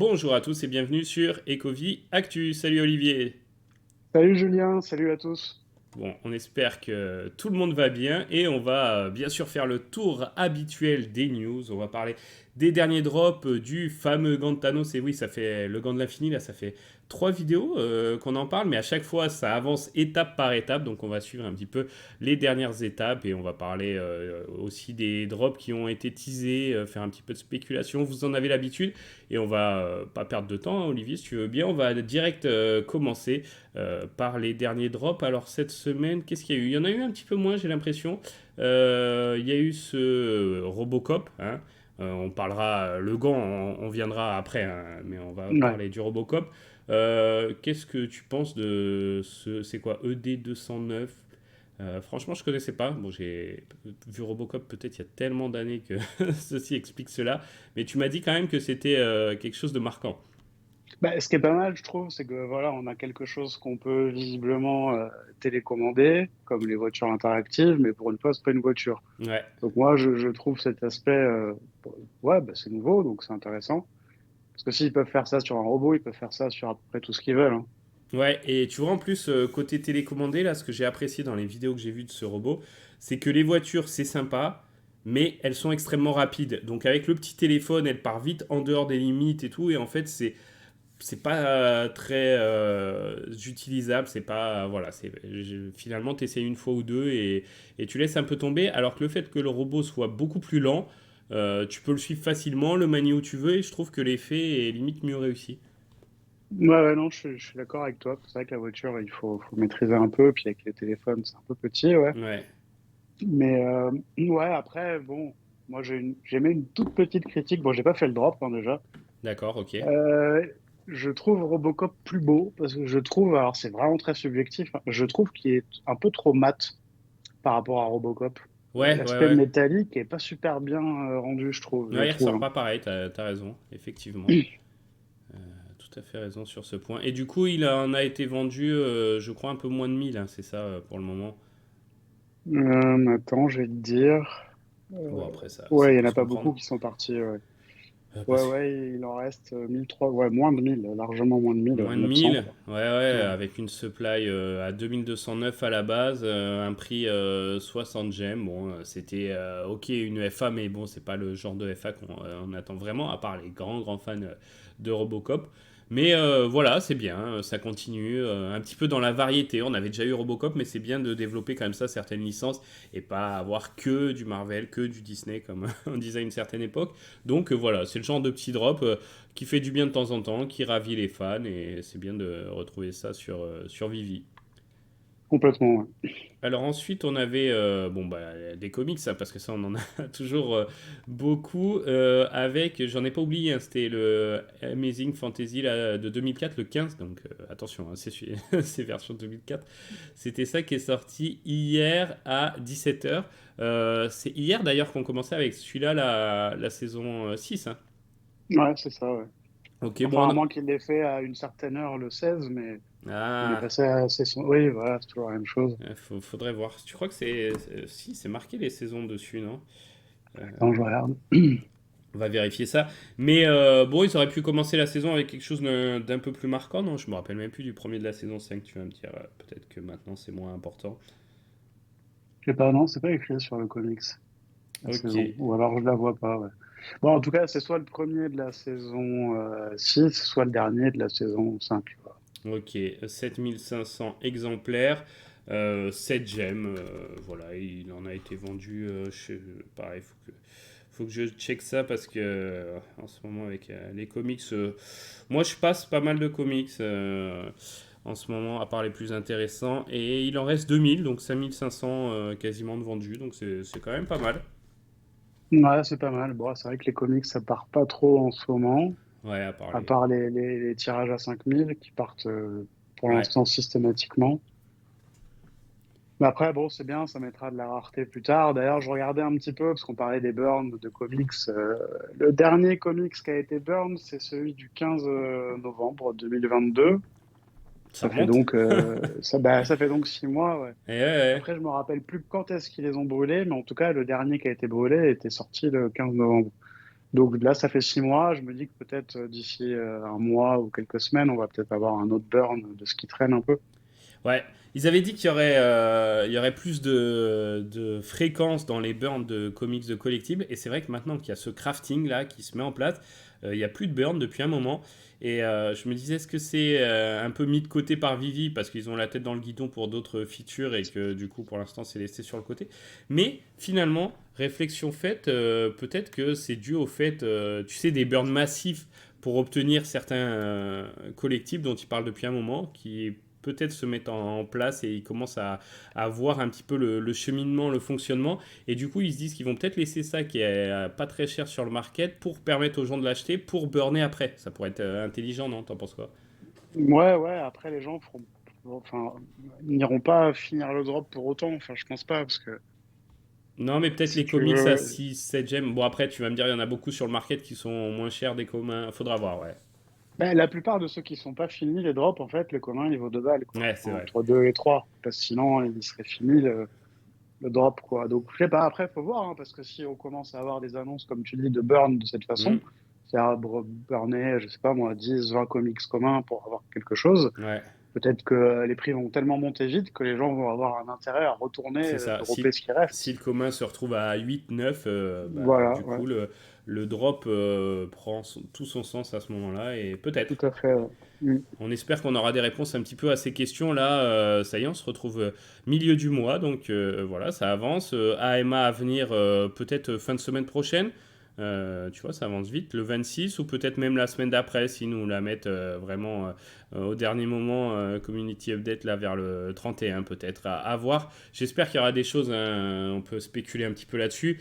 Bonjour à tous et bienvenue sur Ecovie Actu. Salut Olivier. Salut Julien, salut à tous. Bon, on espère que tout le monde va bien et on va bien sûr faire le tour habituel des news. On va parler des derniers drops du fameux gant de Thanos. Et oui, ça fait le gant de l'infini, là, ça fait 3 vidéos qu'on en parle, mais à chaque fois, ça avance étape par étape. Donc on va suivre un petit peu les dernières étapes et on va parler aussi des drops qui ont été teasés, faire un petit peu de spéculation. Vous en avez l'habitude et on va pas perdre de temps, hein, Olivier, si tu veux bien. On va direct commencer par les derniers drops. Alors cette semaine, qu'est-ce qu'il y a eu? Il y en a eu un petit peu moins, j'ai l'impression. Il y a eu ce Robocop. Hein. On parlera, le gant, on viendra après, hein, mais on va Ouais. parler du Robocop. Qu'est-ce que tu penses de ce, c'est quoi, ED209? Franchement, je connaissais pas. Bon, j'ai vu Robocop peut-être il y a tellement d'années que ceci explique cela. Mais tu m'as dit quand même que c'était quelque chose de marquant. Ce qui est pas mal, je trouve, c'est que voilà, on a quelque chose qu'on peut visiblement télécommander, comme les voitures interactives, mais pour une fois, c'est pas une voiture. Ouais. Donc moi, je trouve cet aspect, ouais, c'est nouveau, donc c'est intéressant. Parce que s'ils peuvent faire ça sur un robot, ils peuvent faire ça sur à peu près tout ce qu'ils veulent, hein. Ouais, et tu vois en plus, côté télécommandé, là, ce que j'ai apprécié dans les vidéos que j'ai vues de ce robot, c'est que les voitures, c'est sympa, mais elles sont extrêmement rapides. Donc avec le petit téléphone, elle part vite en dehors des limites et tout, et en fait, c'est pas très utilisable, c'est pas voilà, finalement tu essaies une fois ou deux et tu laisses un peu tomber, alors que le fait que le robot soit beaucoup plus lent, tu peux le suivre facilement, le manier où tu veux, et je trouve que l'effet est limite mieux réussi. Ouais, ouais, non, je suis d'accord avec toi. C'est vrai que la voiture, faut maîtriser un peu, puis avec les téléphones, c'est un peu petit, ouais. Ouais, Mais ouais, après, bon, moi j'ai mis une toute petite critique. Bon, j'ai pas fait le drop, hein, déjà. d'accord, ok. Euh, je trouve Robocop plus beau parce que je trouve, alors c'est vraiment très subjectif, hein, je trouve qu'il est un peu trop mat par rapport à Robocop. Ouais, ouais, L'aspect ouais. métallique est pas super bien rendu, je Ouais, il trouve, ressort hein. pas pareil, t'as raison, effectivement. Tout à fait raison sur ce point. Et du coup, il en a été vendu, je crois, un peu moins de 1000, hein, c'est ça pour le moment. Attends, je vais te dire. Bon, après, ça Ouais, il y peut en a se pas comprendre. beaucoup qui sont partis. Ouais, ouais, Parce que ouais, il en reste 1003, ouais, moins de 1000, largement moins de 1000, ouais, moins de 900 1000, quoi. ouais, ouais, Ouais. avec une supply à 2209 à la base, un prix 60 gemmes. Bon, c'était ok une FA, mais bon, c'est pas le genre de FA qu'on on attend vraiment, à part les grands fans de Robocop. Mais voilà, c'est bien, ça continue un petit peu dans la variété. On avait déjà eu Robocop, mais c'est bien de développer comme ça certaines licences et pas avoir que du Marvel, que du Disney, comme on disait à une certaine époque. Donc voilà, c'est le genre de petit drop qui fait du bien de temps en temps, qui ravit les fans, et c'est bien de retrouver ça sur Vivi. Complètement, ouais. Alors ensuite, on avait bon, bah, des comics, ça, parce que ça, on en a toujours beaucoup. Avec, j'en ai pas oublié, hein, c'était le Amazing Fantasy là, de 2004, le 15, donc attention, hein, c'est version 2004. C'était ça qui est sorti hier à 17h. C'est hier d'ailleurs qu'on commençait avec celui-là, la saison 6. Hein. Ouais, c'est ça, ouais. Ok, Enfin, bon, à moins qu'il l'ait fait à une certaine heure le 16, mais il est ah, passé à session. Oui, voilà, c'est toujours la même chose. Faudrait voir. Tu crois que si, c'est marqué les saisons dessus, non? Attends, je regarde. On va vérifier ça. Mais bon, ils auraient pu commencer la saison avec quelque chose d'un peu plus marquant, non? Je me rappelle même plus du premier de la saison 5. Tu vas me dire. Peut-être que maintenant c'est moins important. Je sais pas, non, c'est pas écrit sur le comics, la Ok, saison. Ou alors je la vois pas, ouais. Bon, en tout cas, c'est soit le premier de la saison 6, soit le dernier de la saison 5. ok. 7500 exemplaires. 7 gemmes. Voilà, il en a été vendu. Pareil, faut que je check ça parce que en ce moment avec les comics, moi je passe pas mal de comics en ce moment, à part les plus intéressants, et il en reste 2000, donc 5500 quasiment de vendus, donc c'est quand même pas mal. Ouais, c'est pas mal. Bon, c'est vrai que les comics, ça part pas trop en ce moment, Ouais, à part à les. part les tirages à 5000 qui partent pour Ouais, l'instant systématiquement. Mais après, bon, c'est bien, ça mettra de la rareté plus tard. D'ailleurs, je regardais un petit peu, parce qu'on parlait des burns de comics. Le dernier comics qui a été burn, c'est celui du 15 novembre 2022. ça Ça fait remonte. donc, ça fait donc 6 mois, ouais. Et ouais, ouais. Après, je me rappelle plus quand est-ce qu'ils les ont brûlés, mais en tout cas, le dernier qui a été brûlé était sorti le 15 novembre. Donc là, ça fait 6 mois. Je me dis que peut-être d'ici un mois ou quelques semaines, on va peut-être avoir un autre burn de ce qui traîne un peu. Ouais, ils avaient dit il y aurait plus de fréquences dans les burns de comics de collectibles, et c'est vrai que maintenant qu'il y a ce crafting là qui se met en place, il n'y a plus de burn depuis un moment, et je me disais est-ce que c'est un peu mis de côté par Vivi parce qu'ils ont la tête dans le guidon pour d'autres features et que du coup pour l'instant c'est laissé sur le côté, mais finalement, réflexion faite, peut-être que c'est dû au fait, tu sais, des burns massifs pour obtenir certains collectibles dont ils parlent depuis un moment, qui peut-être se mettent en place et ils commencent à voir un petit peu le cheminement, le fonctionnement. Et du coup, ils se disent qu'ils vont peut-être laisser ça qui est pas très cher sur le market pour permettre aux gens de l'acheter pour burner après. Ça pourrait être intelligent, non? T'en penses quoi? Ouais, ouais. Après, les gens enfin, ils n'iront pas finir le drop pour autant. Enfin, je pense pas parce que Non, mais peut-être si les tu comics à veux, 6 7 gemmes. Bon, après, tu vas me dire, il y en a beaucoup sur le market qui sont moins chers des communs. Faudra voir, ouais. ben, la plupart de ceux qui sont pas finis, les drops, en fait, le commun, il vaut 2 balles, quoi. Ouais, c'est vrai. Entre 2 et 3. Parce que sinon, il serait fini le drop, quoi. Donc, je sais pas. Après, faut voir, hein, parce que si on commence à avoir des annonces, comme tu dis, de burn de cette façon, Hmm. c'est-à-dire burner, je sais pas moi, 10, 20 comics communs pour avoir quelque chose. Ouais, Peut-être que les prix vont tellement monter vite que les gens vont avoir un intérêt à retourner, c'est ça. dropper ce qui reste. Si le commun se retrouve à 8 9 bah, Voilà, du ouais, coup, le drop prend tout son sens à ce moment-là. Et tout peut-être. à fait. Ouais. Mm. On espère qu'on aura des réponses un petit peu à ces questions-là. Ça y est, on se retrouve milieu du mois, donc voilà, ça avance. AMA à venir peut-être fin de semaine prochaine. Tu vois, ça avance vite, le 26 ou peut-être même la semaine d'après, si nous la mettent vraiment au dernier moment, Community Update là vers le 31 peut-être, à voir. J'espère qu'il y aura des choses, hein, on peut spéculer un petit peu là-dessus,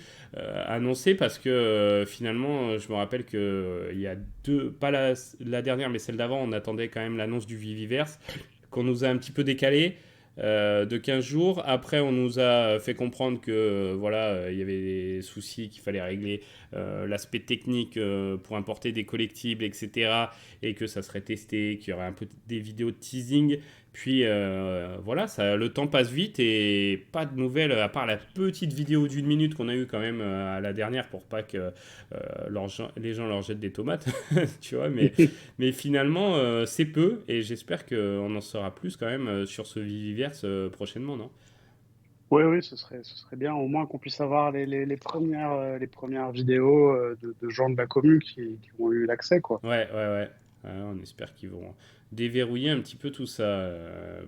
annoncées parce que finalement, je me rappelle qu'il y a deux, pas la dernière, mais celle d'avant, on attendait quand même l'annonce du Viviverse, qu'on nous a un petit peu décalé de 15 jours. Après, on nous a fait comprendre que voilà, il y avait des soucis qu'il fallait régler, l'aspect technique pour importer des collectibles, etc. Et que ça serait testé, qu'il y aurait un peu des vidéos de teasing. Puis voilà, ça, le temps passe vite et pas de nouvelles à part la petite vidéo d'une minute qu'on a eue quand même à la dernière pour pas que les gens leur jettent des tomates, tu vois. Mais finalement, c'est peu et j'espère qu'on en saura plus quand même sur ce Viviverse prochainement, non? Oui, oui, ce serait bien au moins qu'on puisse avoir les premières vidéos de gens de la commune qui ont eu l'accès, quoi. Ouais, ouais, ouais. On espère qu'ils vont déverrouiller un petit peu tout ça.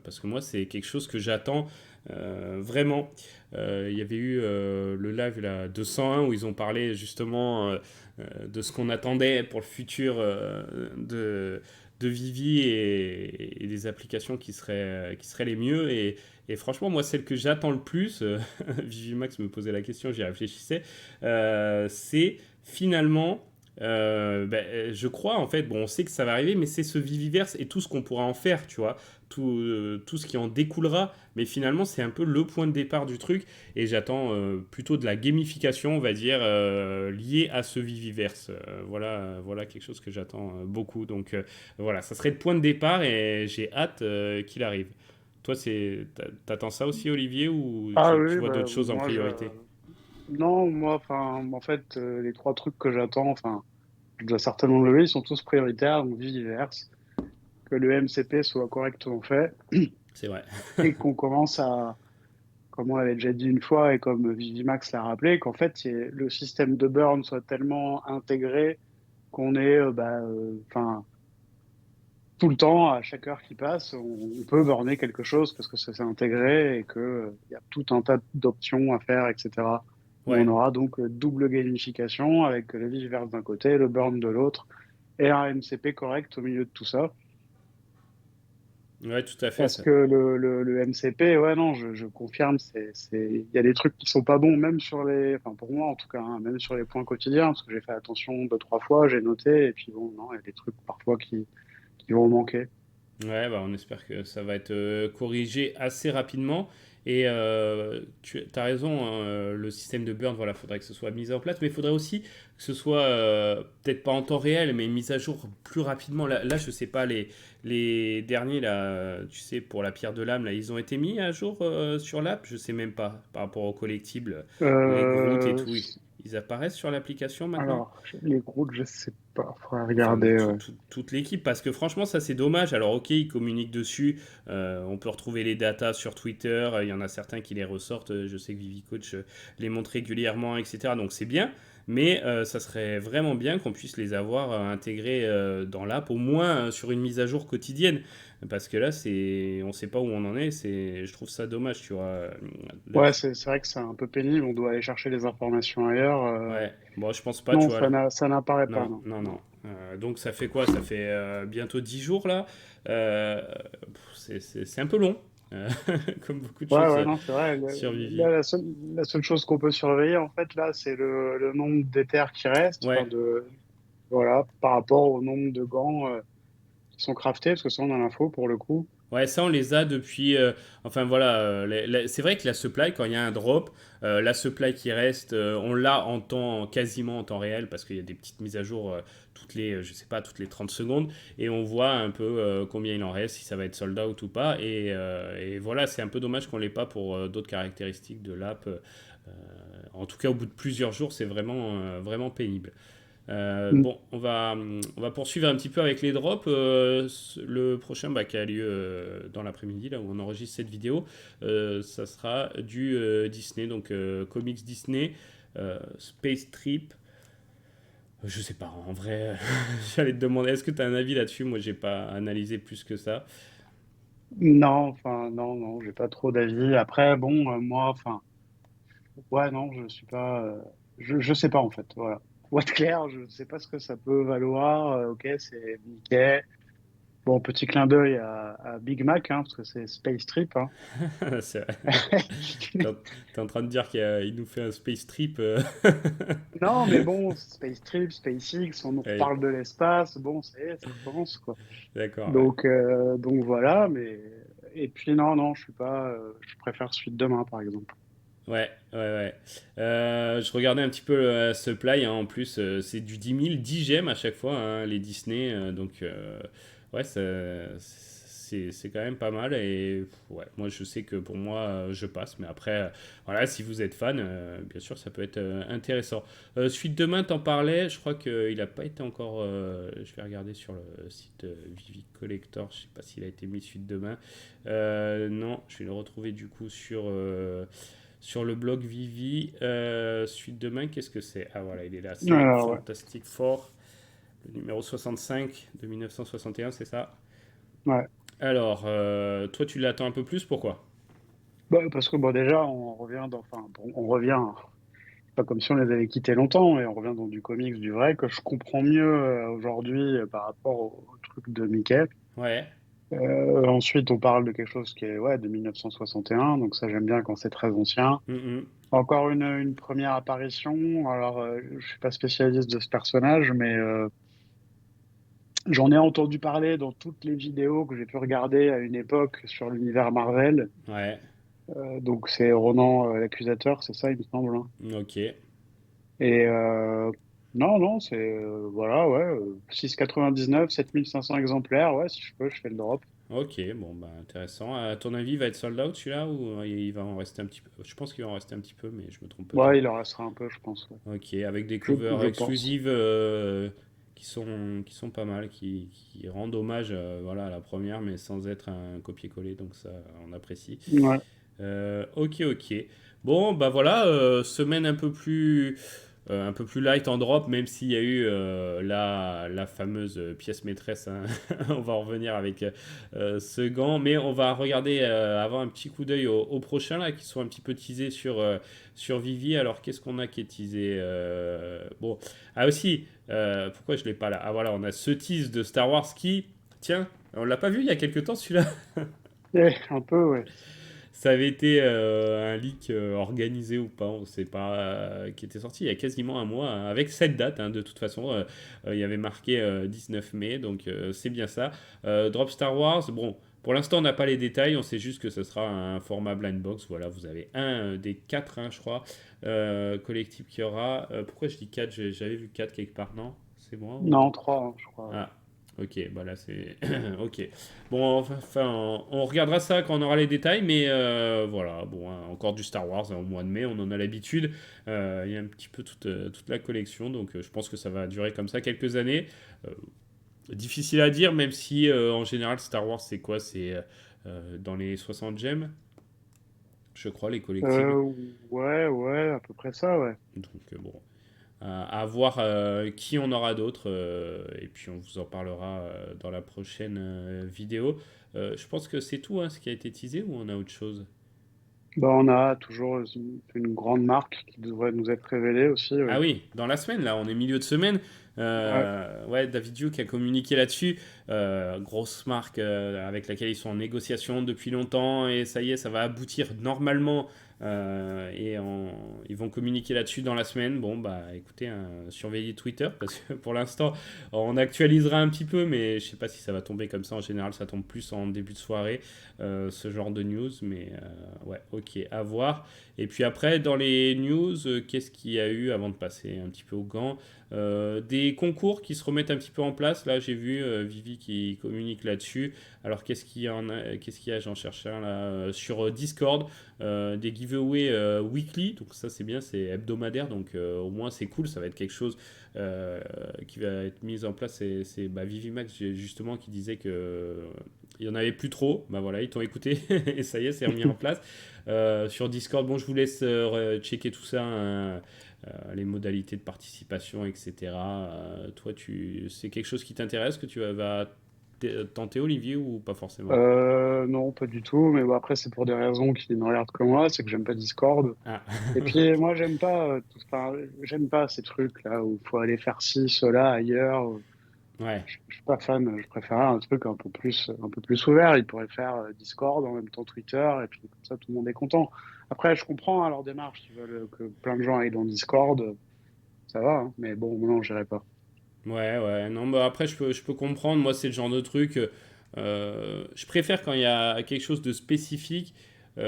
Parce que moi, c'est quelque chose que j'attends vraiment. Il y avait eu le live là, 201 où ils ont parlé justement de ce qu'on attendait pour le futur de Vivi et des applications qui seraient les mieux. Et franchement, moi, celle que j'attends le plus, Vivi Max me posait la question, j'y réfléchissais, c'est finalement je crois en fait, bon, on sait que ça va arriver, mais c'est ce Viviverse et tout ce qu'on pourra en faire, tu vois, tout ce qui en découlera. Mais finalement, c'est un peu le point de départ du truc, et j'attends plutôt de la gamification, on va dire, liée à ce Viviverse. Voilà quelque chose que j'attends beaucoup. Donc voilà, ça serait le point de départ, et j'ai hâte qu'il arrive. Toi, t'attends ça aussi, Olivier, ou Ah tu oui, vois bah, d'autres choses en priorité? non, moi, enfin, en fait, les trois trucs que j'attends, enfin, je dois certainement le lever, ils sont tous prioritaires, donc vice que le MCP soit correctement fait C'est vrai. et qu'on commence comme on l'avait déjà dit une fois et comme Vivimax l'a rappelé, qu'en fait, le système de burn soit tellement intégré qu'on est, enfin, tout le temps, à chaque heure qui passe, on peut burner quelque chose parce que ça s'est intégré et que, il y a tout un tas d'options à faire, etc. Où on Ouais. aura donc double gamification avec le vice-versa d'un côté, le burn de l'autre et un MCP correct au milieu de tout ça. Ouais, tout à fait. Parce Ça. que le MCP, ouais, non, je confirme, il y a des trucs qui sont pas bons, même sur enfin, pour moi en tout cas, hein, même sur les points quotidiens, parce que j'ai fait attention deux, trois fois, j'ai noté, et puis bon, non, il y a des trucs parfois qui vont manquer. Ouais, bah, on espère que ça va être corrigé assez rapidement. Et tu as raison, hein, le système de burn, voilà, faudrait que ce soit mis en place, mais il faudrait aussi que ce soit peut-être pas en temps réel, mais mis à jour plus rapidement. Là, je sais pas, les derniers, là, tu sais, pour la pierre de l'âme, là, ils ont été mis à jour sur l'app, je sais même pas, par rapport aux collectibles, les Groot et Euh, tout. Ils apparaissent sur l'application maintenant? Alors, les groupes, je sais pas, faudrait Enfin, regarder. Ouais. toute l'équipe, parce que franchement, ça c'est dommage. Alors, ok, ils communiquent dessus. On peut retrouver les datas sur Twitter. Il y en a certains qui les ressortent. Je sais que Vivi Coach les montre régulièrement, etc. Donc, c'est bien. Mais ça serait vraiment bien qu'on puisse les avoir intégrés dans l'app, au moins sur une mise à jour quotidienne. Parce que là, on sait pas où on en est. Je trouve ça dommage, tu vois. Ouais, c'est vrai que c'est un peu pénible, on doit aller chercher les informations ailleurs. Ouais, bon, je pense pas, tu Non, vois. ça n'apparaît pas, Non, non. non, Non. non. Donc ça fait quoi? Ça fait bientôt 10 jours là. Euh, c'est un peu long, euh, comme beaucoup de Ouais, choses ouais, non, c'est vrai. sur Là, Vivi. la seule chose qu'on peut surveiller, en fait, là, c'est le nombre d'éthers qui restent, enfin, Ouais, voilà, par rapport au nombre de gants qui sont craftés, parce que ça, on a l'info pour le coup. ouais, ça on les a depuis. Enfin voilà, c'est vrai que la supply, quand il y a un drop, la supply qui reste, on l'a quasiment en temps réel parce qu'il y a des petites mises à jour toutes les, je sais pas, toutes les 30 secondes et on voit un peu combien il en reste, si ça va être sold out ou pas. Et voilà, c'est un peu dommage qu'on l'ait pas pour d'autres caractéristiques de l'app. En tout cas, au bout de plusieurs jours, c'est vraiment pénible. Mm. Bon, on va poursuivre un petit peu avec les drops. Le prochain qui a lieu dans l'après-midi, là où on enregistre cette vidéo, ça sera du Disney, donc comics Disney, Space Trip. Je sais pas, en vrai, j'allais te demander, est-ce que tu as un avis là-dessus? Moi, j'ai pas analysé plus que ça. Non, enfin, non, non, j'ai pas trop d'avis. Après, bon, moi, enfin, ouais, non, je suis pas, je sais pas, en fait, voilà. Pour être clair, je sais pas ce que ça peut valoir. Ok, c'est Mickey. Bon, petit clin d'œil à Big Mac, hein, parce que c'est Space Trip, hein. C'est vrai. T'es en train de dire qu'il nous fait un space trip. Non, mais bon, Space Trip, SpaceX, on nous Ouais, reparle de l'espace, bon, ça recommence, quoi. d'accord, ouais. Donc voilà, mais... Et puis non, non, je suis pas... je préfère Suite Demain, par exemple. Ouais, ouais, ouais. Je regardais un petit peu Supply, hein, en plus, c'est du 10 000, 10 gemmes à chaque fois, hein, les Disney, donc ouais, c'est quand même pas mal. Et ouais, moi je sais que pour moi, je passe, mais après, voilà, si vous êtes fan, bien sûr, ça peut être intéressant. Suite demain, t'en parlais, je crois qu'il n'a pas été encore. Je vais regarder sur le site Vivi Collector, je sais pas s'il a été mis suite demain. Non, je vais le retrouver du coup sur le blog Vivi. Suite demain, qu'est-ce que c'est? Ah voilà, il est là. C'est Alors, ouais. Fantastic Four, le numéro 65 de 1961, c'est ça? Ouais. Alors, toi, tu l'attends un peu plus, pourquoi? Bah, parce que bon, déjà, on revient dans... Enfin, bon, on revient... Pas comme si on les avait quittés longtemps, et on revient dans du comics, du vrai, que je comprends mieux aujourd'hui par rapport au truc de Mickey. Ouais. Ensuite, on parle de quelque chose qui est ouais, de 1961, donc ça j'aime bien quand c'est très ancien. Mhm. Encore une première apparition. Alors, je suis pas spécialiste de ce personnage, mais j'en ai entendu parler dans toutes les vidéos que j'ai pu regarder à une époque sur l'univers Marvel. Ouais. Donc c'est Ronan l'accusateur, c'est ça, il me semble, hein. Ok. Et non, non, c'est voilà, ouais, 6,99, 7500 exemplaires. Ouais, si je peux, je fais le drop. Ok, bon, bah intéressant. À ton avis, il va être sold out celui-là ou il va en rester un petit peu? Je pense qu'il va en rester un petit peu, mais je me trompe Ouais, peut-être. il en restera un peu, je pense. Ouais. Ok, avec des covers Je pense. exclusives qui sont pas mal, qui rendent hommage voilà, à la première, mais sans être un copier-coller, donc ça, on apprécie. Ouais. Ok, ok. Bon, bah voilà, semaine un peu plus light en drop, même s'il y a eu la fameuse pièce maîtresse, hein. On va en revenir avec ce gant, mais on va regarder, avoir un petit coup d'œil au prochain, là, qui sont un petit peu teasés sur Vivi. Alors, qu'est-ce qu'on a qui est teasé bon, ah aussi, pourquoi je l'ai pas là? Ah voilà, on a ce tease de Star Wars qui, tiens, on l'a pas vu il y a quelques temps celui-là. Un peu, ouais. Ça avait été un leak organisé ou pas, on ne sait pas, qui était sorti il y a quasiment un mois, hein, avec cette date, hein, de toute façon. Il y avait marqué 19 mai, donc c'est bien ça. Drop Star Wars, bon, pour l'instant on n'a pas les détails, on sait juste que ce sera un format blind box. Voilà, vous avez un des quatre, hein, je crois, collectibles qu'il y aura. Pourquoi je dis 4? J'avais vu 4 quelque part, non? C'est moi ou... Non, 3, hein, je crois. Ah. Ok, bah là c'est. Ok. Bon, enfin, on regardera ça quand on aura les détails, mais voilà, bon, hein, encore du Star Wars hein, au mois de mai, on en a l'habitude. Il y a un petit peu toute la collection, donc je pense que ça va durer comme ça quelques années. Euh, Difficile à dire, même si en général Star Wars c'est quoi? C'est dans les 60 gemmes, je crois, les collectibles. Euh, ouais, à peu près ça, ouais. Donc bon, à voir qui on aura d'autres, et puis on vous en parlera dans la prochaine vidéo. Je pense que c'est tout hein, ce qui a été teasé ou on a autre chose? Bah, on a toujours une grande marque qui devrait nous être révélée aussi, Ah ouais. oui, dans la semaine, là, on est milieu de semaine. Ouais. Ouais, David Duke a communiqué là-dessus. Grosse marque avec laquelle ils sont en négociation depuis longtemps et ça y est, ça va aboutir normalement. Ils vont communiquer là-dessus dans la semaine. Bon, bah écoutez, hein, surveillez Twitter parce que pour l'instant, on actualisera un petit peu, mais je sais pas si ça va tomber comme ça. En général, ça tombe plus en début de soirée, ce genre de news. Mais ouais, ok, à voir. Et puis après, dans les news, qu'est-ce qu'il y a eu avant de passer un petit peu au gant? Des concours qui se remettent un petit peu en place. Là, j'ai vu Vivi qui communique là-dessus. Alors, qu'est-ce qu'il y a? J'en cherche un là sur Discord. Des giveaways weekly. Donc, ça, c'est bien, c'est hebdomadaire. Donc, au moins, c'est cool. Ça va être quelque chose qui va être mis en place. C'est Vivi Max, justement, qui disait que. Il y en avait plus trop, bah voilà, ils t'ont écouté et ça y est, c'est remis en place. Sur Discord, bon, je vous laisse checker tout ça, hein, les modalités de participation, etc. Toi, c'est quelque chose qui t'intéresse, que tu vas tenter, Olivier, ou pas forcément? Non, pas du tout, mais bon, après, c'est pour des raisons qui ne regardent que moi, c'est que j'aime pas Discord. Ah, Et puis, moi, j'aime pas, enfin, j'aime pas ces trucs-là où il faut aller faire ci, cela, ailleurs. ouais, Je suis pas fan, je préfère un truc un peu plus ouvert. Ils pourraient faire Discord en même temps Twitter, et puis comme ça tout le monde est content. Après, je comprends hein, leur démarche, ils veulent que plein de gens aillent dans Discord, ça va, hein, mais bon, non, j'irai pas. ouais, non, bah après, je peux comprendre. Moi, c'est le genre de truc. Je préfère quand il y a quelque chose de spécifique qui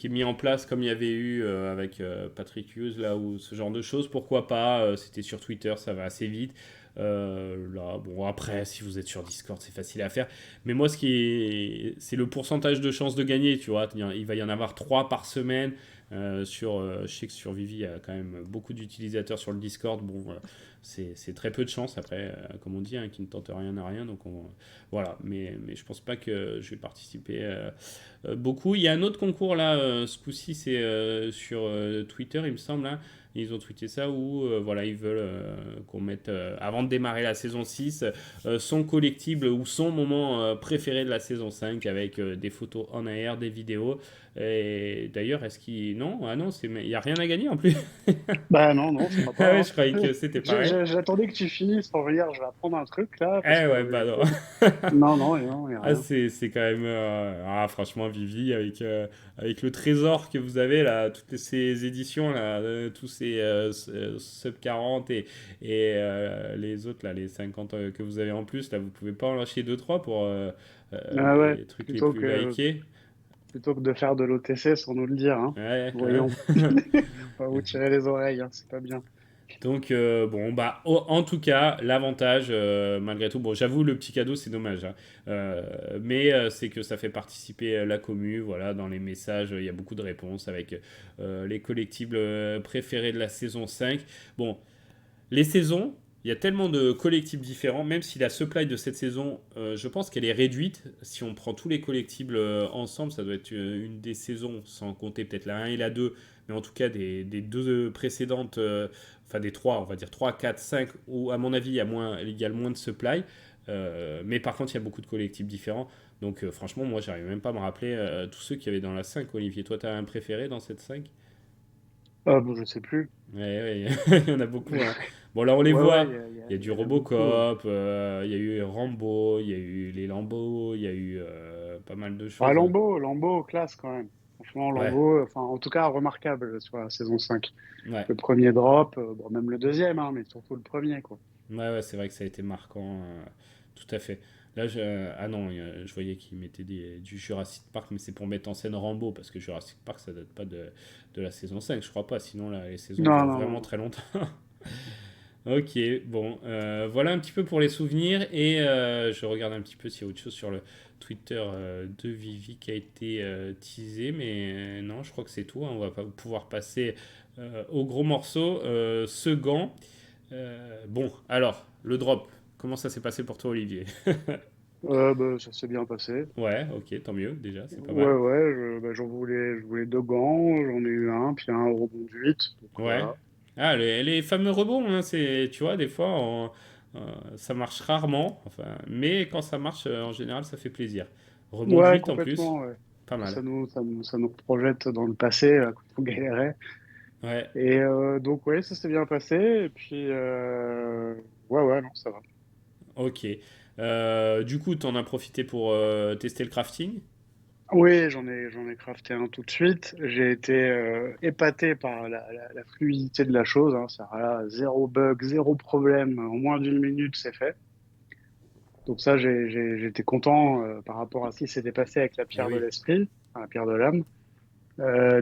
est mis en place, comme il y avait eu avec Patrick Hughes, là, ou ce genre de choses. Pourquoi pas? C'était sur Twitter, ça va assez vite. Là, bon, après, si vous êtes sur Discord, c'est facile à faire. Mais moi, c'est le pourcentage de chances de gagner, tu vois. Il va y en avoir 3 par semaine. Je sais que sur Vivi, il y a quand même beaucoup d'utilisateurs sur le Discord. Bon, c'est très peu de chance après, comme on dit, hein, qui ne tente rien à rien. Donc voilà, mais je pense pas que je vais participer beaucoup. Il y a un autre concours là, ce coup-ci, c'est sur Twitter, il me semble. Hein. Ils ont tweeté ça où voilà, ils veulent qu'on mette, avant de démarrer la saison 6, son collectible ou son moment préféré de la saison 5 avec des photos en AR, des vidéos. Et d'ailleurs, est-ce qu'il. Non, ah non, il n'y a rien à gagner en plus. Bah non, non, je crois Ah ouais, pas. je croyais Hein. que c'était pareil. J'attendais que tu finisses pour venir, je vais apprendre un truc là, parce Eh que ouais, bah non. non, non, non, il y a Ah, rien. c'est quand même. Franchement, Vivi, avec le trésor que vous avez là, toutes ces éditions là, tous ces sub 40 et les autres là, les 50 que vous avez en plus, là, vous pouvez pas en lâcher deux trois pour Ah ouais, les trucs les plus likés. plutôt que de faire de l'OTC sans nous le dire, hein. Ouais, hein. Voyons, on va vous tirer les oreilles, hein, c'est pas bien. Donc, bon, bah, en tout cas, l'avantage, malgré tout, bon, j'avoue, le petit cadeau, c'est dommage, hein. Mais c'est que ça fait participer la commu, voilà, dans les messages, il y a beaucoup de réponses avec les collectibles préférés de la saison 5. Bon, les saisons, il y a tellement de collectibles différents, même si la supply de cette saison, je pense qu'elle est réduite. Si on prend tous les collectibles ensemble, ça doit être une des saisons, sans compter peut-être la 1 et la 2, mais en tout cas des deux précédentes, enfin des 3, on va dire 3, 4, 5, où à mon avis, il y a le moins de supply. Mais par contre, il y a beaucoup de collectibles différents. Donc franchement, moi, j'arrive même pas à me rappeler tous ceux qu'il y avait dans la 5. Olivier, toi, tu as un préféré dans cette 5? Bon, je sais plus. Ouais, ouais, il y en a beaucoup. Hein. Bon, là, on les Ouais, voit. Il y a il du y en a beaucoup. Robocop, il y a eu Rambo, il y a eu les Lambeaux, il y a eu pas mal de Ah, choses. Hein. Lambeau, classe quand même. Franchement, Ouais, Lambeau, enfin, en tout cas, remarquable sur la saison 5. ouais, Le premier drop, bon, même le deuxième, hein, mais surtout le premier, quoi. ouais, c'est vrai que ça a été marquant. Tout à fait. Là, ah non, je voyais qu'ils mettaient du Jurassic Park, mais c'est pour mettre en scène Rambo, parce que Jurassic Park, ça date pas de la saison 5, je crois pas. Sinon, là, les saisons Non, durent non, vraiment non. très longtemps. Ok, bon, voilà un petit peu pour les souvenirs et je regarde un petit peu s'il y a autre chose sur le Twitter de Vivi qui a été teasé, mais non, je crois que c'est tout, hein. On va pas pouvoir passer au gros morceau. Ce gant, bon, alors, le drop, comment ça s'est passé pour toi, Olivier? Bah, ça s'est bien passé. Ouais, ok, tant mieux, déjà, c'est pas Ouais, mal. ouais, bah, je voulais deux gants, j'en ai eu un, puis un au rebond du 8. Donc Ouais. voilà. Ah, les fameux rebonds, hein, c'est, tu vois, des fois, ça marche rarement, enfin, mais quand ça marche, en général, ça fait plaisir. Rebond de Ouais, 8 en plus, complètement, ouais. pas Puis mal. ça nous projette dans le passé, quand on galérait. Ouais, Et donc, ouais, ça s'est bien passé. Et puis, ouais, ouais, non, ça va. ok. Du coup, t'en as profité pour tester le crafting? Oui, j'en ai crafté un tout de suite. J'ai été épaté par la fluidité de la chose, hein. Ça, voilà, zéro bug, zéro problème. En moins d'une minute, c'est fait. Donc ça, j'étais content par rapport à ce qui s'était passé avec la Eh pierre de oui. l'esprit, enfin, la pierre de l'âme.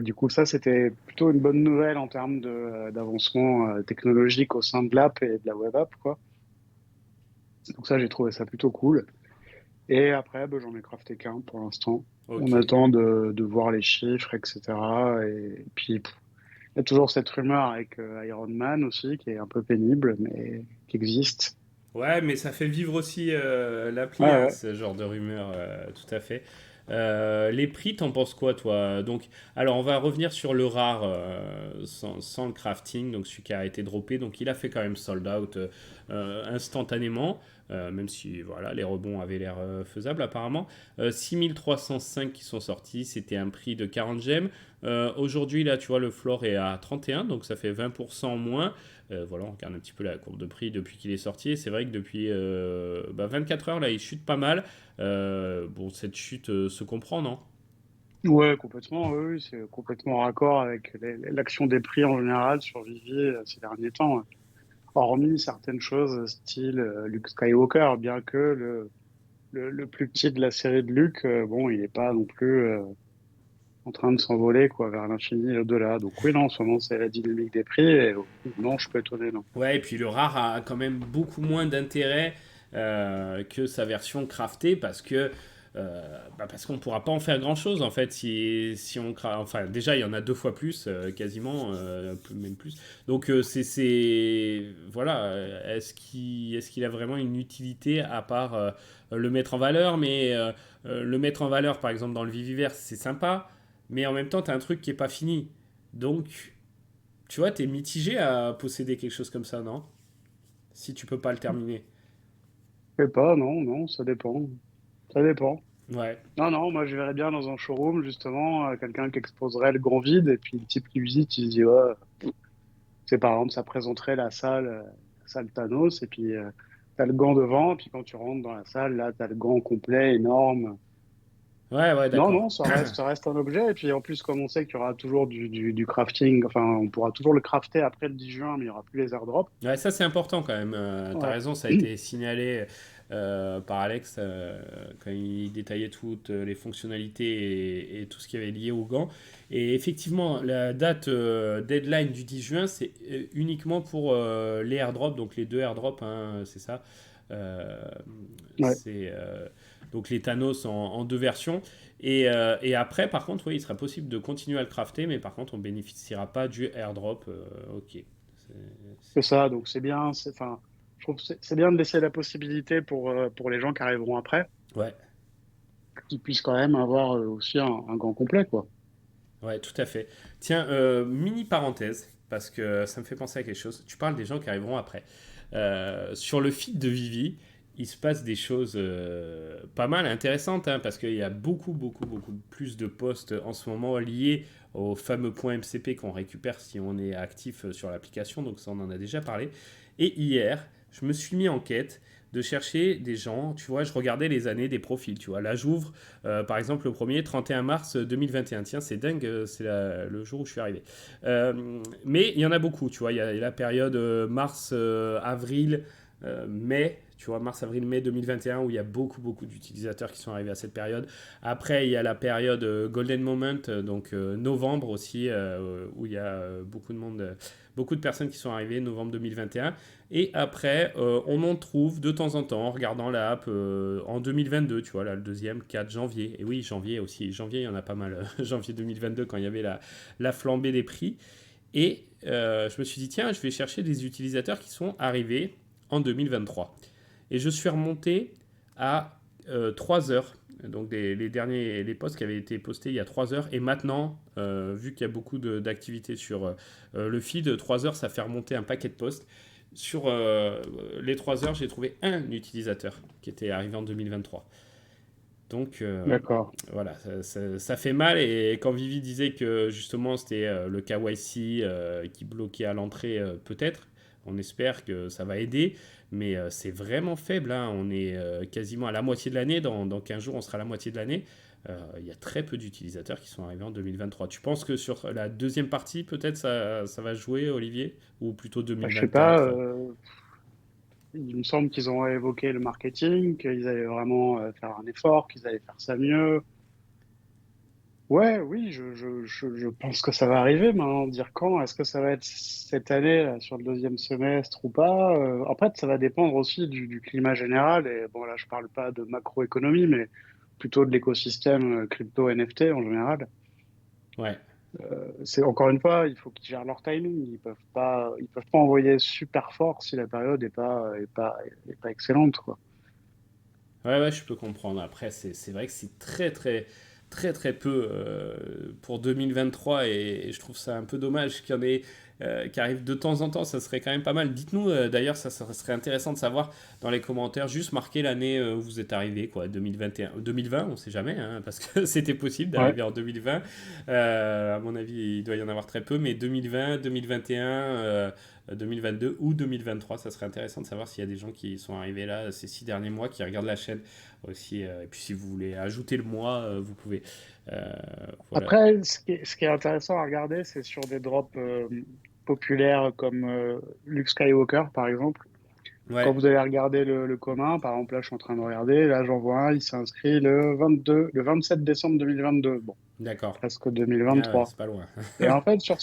Du coup, ça, c'était plutôt une bonne nouvelle en termes d'avancement technologique au sein de l'app et de la web app, quoi. Donc ça, j'ai trouvé ça plutôt cool. Et après, bah, j'en ai crafté qu'un pour l'instant. On Ok. attend de voir les chiffres, etc. Et puis, il y a toujours cette rumeur avec Iron Man aussi, qui est un peu pénible, mais qui existe. Ouais, mais ça fait vivre aussi Ouais, l'appli, hein, ouais. ce genre de rumeur, tout à fait. Les prix, t'en penses quoi, toi? Donc, alors, on va revenir sur le rare sans le crafting, donc celui qui a été droppé. Donc, il a fait quand même sold out instantanément, même si voilà, les rebonds avaient l'air faisables apparemment. 6305 qui sont sortis, c'était un prix de 40 gemmes. Aujourd'hui, là, tu vois, le floor est à 31, donc ça fait 20% moins. Voilà, on regarde un petit peu la courbe de prix depuis qu'il est sorti. C'est vrai que depuis 24 heures, là, il chute pas mal. Bon, cette chute se comprend, non? Ouais, complètement, oui, oui, c'est complètement raccord avec l'action des prix en général sur Vivier ces derniers temps, hein. Hormis certaines choses style Luke Skywalker, bien que le plus petit de la série de Luke, bon, il n'est pas non plus en train de s'envoler quoi vers l'infini et au-delà. Donc oui, non, en ce moment, c'est la dynamique des prix et non, je suis pas étonné, non. Ouais, et puis le rare a quand même beaucoup moins d'intérêt que sa version craftée parce qu'on ne pourra pas en faire grand chose en fait si on enfin déjà il y en a deux fois plus quasiment même plus donc voilà est-ce qu'il a vraiment une utilité à part le mettre en valeur mais le mettre en valeur par exemple dans le Viviverse c'est sympa mais en même temps tu as un truc qui est pas fini donc tu vois, t'es mitigé à posséder quelque chose comme ça, non? Si tu peux pas le terminer. Je sais pas, non, non, ça dépend. Ça dépend. Ouais. Non, non, moi je verrais bien dans un showroom, justement, quelqu'un qui exposerait le grand vide, et puis le type qui visite, il se dit, ouais, c'est par exemple, ça présenterait la salle Thanos, et puis t'as le gant devant, et puis quand tu rentres dans la salle, là, t'as le gant complet, énorme. Ouais, ouais, Non, d'accord. non, ça reste un objet, et puis en plus, comme on sait qu'il y aura toujours du crafting, enfin, on pourra toujours le crafter après le 10 juin, mais il n'y aura plus les airdrops. Ouais, ça c'est important quand même. T'as Ouais. raison, ça a été signalé par Alex quand il détaillait toutes les fonctionnalités et tout ce qui avait lié au gant. Et effectivement, la date deadline du 10 juin, c'est uniquement pour les airdrops, donc les deux airdrops, hein, c'est ça. Euh, Ouais. c'est donc les Thanos en deux versions. Et après, par contre, oui, il sera possible de continuer à le crafter, mais par contre, on ne bénéficiera pas du airdrop. Ok. C'est- C'est ça, donc c'est bien, enfin, je trouve que c'est bien de laisser la possibilité pour les gens qui arriveront après, Ouais, qu'ils puissent quand même avoir aussi un gant complet, quoi. ouais, tout à fait. Tiens, mini parenthèse, parce que ça me fait penser à quelque chose. Tu parles des gens qui arriveront après. Sur le feed de Vivi, il se passe des choses pas mal intéressantes, hein, parce qu'il y a beaucoup plus de posts en ce moment liés au fameux point MCP qu'on récupère si on est actif sur l'application, donc ça on en a déjà parlé. Et hier, je me suis mis en quête de chercher des gens, tu vois, je regardais les années des profils, tu vois. Là, j'ouvre, par exemple, le premier, 31 mars 2021. Tiens, c'est dingue, c'est le jour où je suis arrivé. Mais il y en a beaucoup, tu vois. Il y a la période mars-avril mai, tu vois, mars-avril-mai 2021, où il y a beaucoup, beaucoup d'utilisateurs qui sont arrivés à cette période. Après, il y a la période Golden Moment, donc novembre aussi, où il y a beaucoup de monde, beaucoup de personnes qui sont arrivées, novembre 2021. Et après, on en trouve de temps en temps en regardant l'app en 2022, tu vois, là, le deuxième, 4 janvier. Et oui, janvier aussi. Janvier, il y en a pas mal. Janvier 2022, quand il y avait la flambée des prix. Et je me suis dit, tiens, je vais chercher des utilisateurs qui sont arrivés en 2023. Et je suis remonté à 3 heures. Donc les posts qui avaient été postés il y a 3 heures. Et maintenant, vu qu'il y a beaucoup d'activités sur le feed, 3 heures, ça fait remonter un paquet de posts. Sur les 3 heures, j'ai trouvé un utilisateur qui était arrivé en 2023. Donc D'accord. voilà, ça fait mal. Et quand Vivi disait que justement c'était le KYC qui bloquait à l'entrée, peut-être, on espère que ça va aider. Mais c'est vraiment faible, hein. On est quasiment à la moitié de l'année. Dans 15 jours, on sera à la moitié de l'année. Il y a très peu d'utilisateurs qui sont arrivés en 2023. Tu penses que sur la deuxième partie, peut-être ça va jouer, Olivier? Ou plutôt Bah, je sais pas, 2024? il me semble qu'ils ont évoqué le marketing, qu'ils allaient vraiment faire un effort, qu'ils allaient faire ça mieux. Ouais, oui, je pense que ça va arriver maintenant. Dire quand, est-ce que ça va être cette année, là, sur le deuxième semestre ou pas? En fait, ça va dépendre aussi du climat général. Et bon, là, je parle pas de macroéconomie, mais plutôt de l'écosystème crypto NFT en général. Ouais. C'est encore une fois, il faut qu'ils gèrent leur timing. Ils peuvent pas envoyer super fort si la période est pas excellente, quoi. Ouais, ouais, je peux comprendre. Après, c'est vrai que c'est très, très, très, très peu pour 2023 et je trouve ça un peu dommage qu'il y en ait qui arrivent de temps en temps. Ça serait quand même pas mal. Dites-nous d'ailleurs, ça serait intéressant de savoir dans les commentaires, juste marquer l'année où vous êtes arrivé, quoi, 2021, 2020, on sait jamais, hein, parce que c'était possible Ouais. d'arriver en 2020. À mon avis, il doit y en avoir très peu, mais 2020, 2021. 2022 ou 2023, ça serait intéressant de savoir s'il y a des gens qui sont arrivés là ces 6 derniers mois, qui regardent la chaîne aussi. Et puis si vous voulez ajouter le mois, vous pouvez. Euh, voilà. Après, ce qui est intéressant à regarder, c'est sur des drops populaires comme Luke Skywalker, par exemple. Quand Ouais, vous allez regarder le commun, par exemple, là, je suis en train de regarder, là, j'en vois un, il s'inscrit le 27 décembre 2022. Bon, d'accord. presque Ah ouais, 2023. c'est pas loin. Et en fait, tiens,